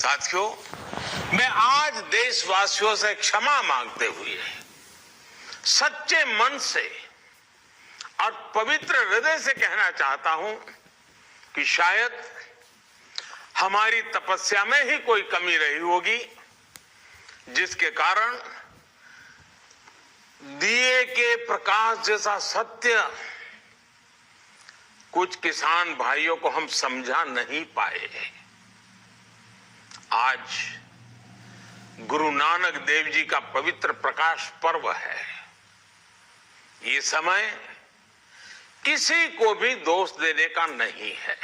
साथियों, मैं आज देशवासियों से क्षमा मांगते हुए सच्चे मन से और पवित्र हृदय से कहना चाहता हूं कि शायद हमारी तपस्या में ही कोई कमी रही होगी, जिसके कारण दिए के प्रकाश जैसा सत्य कुछ किसान भाइयों को हम समझा नहीं पाए। आज गुरु नानक देव जी का पवित्र प्रकाश पर्व है। ये समय किसी को भी दोष देने का नहीं है।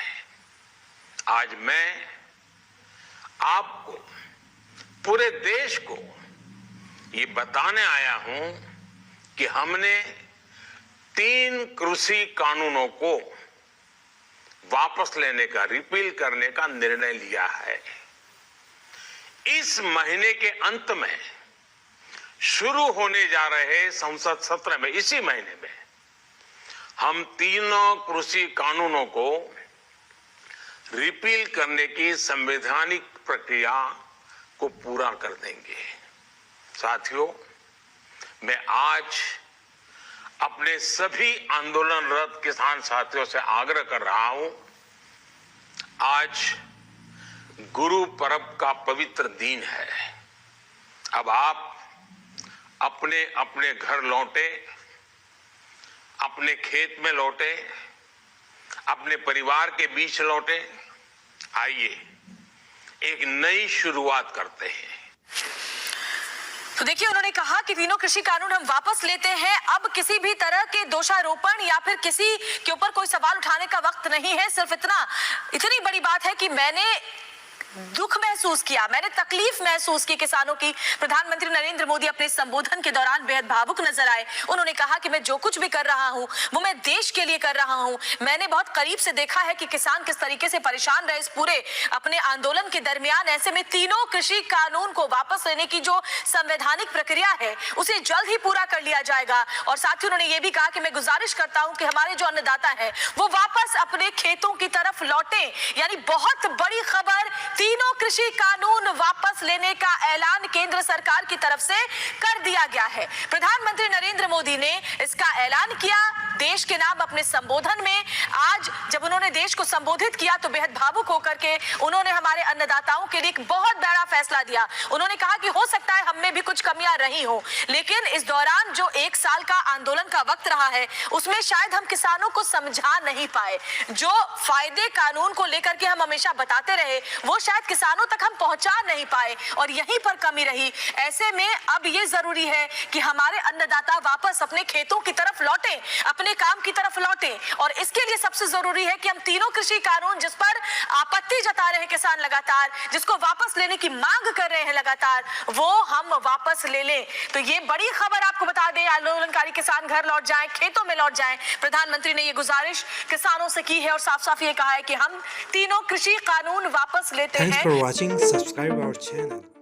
आज मैं आपको, पूरे देश को ये बताने आया हूं कि हमने 3 कृषि कानूनों को वापस लेने का, रिपील करने का निर्णय लिया है। इस महीने के अंत में शुरू होने जा रहे संसद सत्र में, इसी महीने में हम 3 कृषि कानूनों को रिपील करने की संवैधानिक प्रक्रिया को पूरा कर देंगे। साथियों, मैं आज अपने सभी आंदोलनरत किसान साथियों से आग्रह कर रहा हूं, आज गुरु पर्व का पवित्र दिन है। अब आप अपने अपने घर लौटे, अपने खेत में लौटे, अपने परिवार के बीच लौटे। आइए एक नई शुरुआत करते हैं। तो देखिए, उन्होंने कहा कि 3 कृषि कानून हम वापस लेते हैं। अब किसी भी तरह के दोषारोपण या फिर किसी के ऊपर कोई सवाल उठाने का वक्त नहीं है। सिर्फ इतनी बड़ी बात है कि मैंने दुख महसूस किया, मैंने तकलीफ महसूस की किसानों की। प्रधानमंत्री नरेंद्र मोदी अपने संबोधन के दौरान बेहद भावुक नजर आए। उन्होंने कहा कि मैं जो कुछ भी कर रहा हूं वो मैं देश के लिए कर रहा हूं। मैंने बहुत करीब से देखा है कि किसान किस तरीके से परेशान रहे इस पूरे अपने आंदोलन के दरमियान। ऐसे में 3 कृषि कानून को वापस लेने की जो संवैधानिक प्रक्रिया है उसे जल्द ही पूरा कर लिया जाएगा। और साथ ही उन्होंने ये भी कहा कि मैं गुजारिश करता हूं कि हमारे जो अन्नदाता है वो वापस अपने खेतों की तरफ लौटे। यानी बहुत बड़ी खबर, 3 कृषि कानून वापस लेने का ऐलान केंद्र सरकार की तरफ से कर दिया गया है। प्रधानमंत्री नरेंद्र मोदी ने इसका ऐलान किया देश के नाम अपने संबोधन में। आज जब उन्होंने देश को संबोधित किया तो बेहद भावुक होकर के उन्होंने हमारे अन्नदाताओं के लिए एक बहुत बड़ा फैसला दिया। उन्होंने कहा कि हो सकता है हम में भी कुछ कमियां रही हो, लेकिन इस दौरान जो 1 साल का आंदोलन का वक्त रहा है उसमें शायद हम किसानों को समझा नहीं पाए। जो फायदे कानून को लेकर के हम हमेशा बताते रहे वो शायद किसानों तक हम पहुंचा नहीं पाए और यहीं पर कमी रही। ऐसे में अब ये जरूरी है कि हमारे अन्नदाता वापस अपने खेतों की तरफ लौटे, अपने काम की तरफ लौटे। और इसके लिए सबसे जरूरी है कि हम 3 कृषि कानून जिस पर आपत्ति जता रहे हैं किसान लगातार, जिसको वापस लेने की मांग कर रहे हैं लगातार, वो हम वापस ले लें। तो ये बड़ी खबर आपको बता दें, आंदोलनकारी किसान घर लौट जाएं, खेतों में लौट जाएं। प्रधानमंत्री ने ये गुजारिश किसानों से की है और साफ साफ ये कहा है कि हम 3 कृषि कानून वापस लेते हैं। Thanks for watching. Subscribe our channel.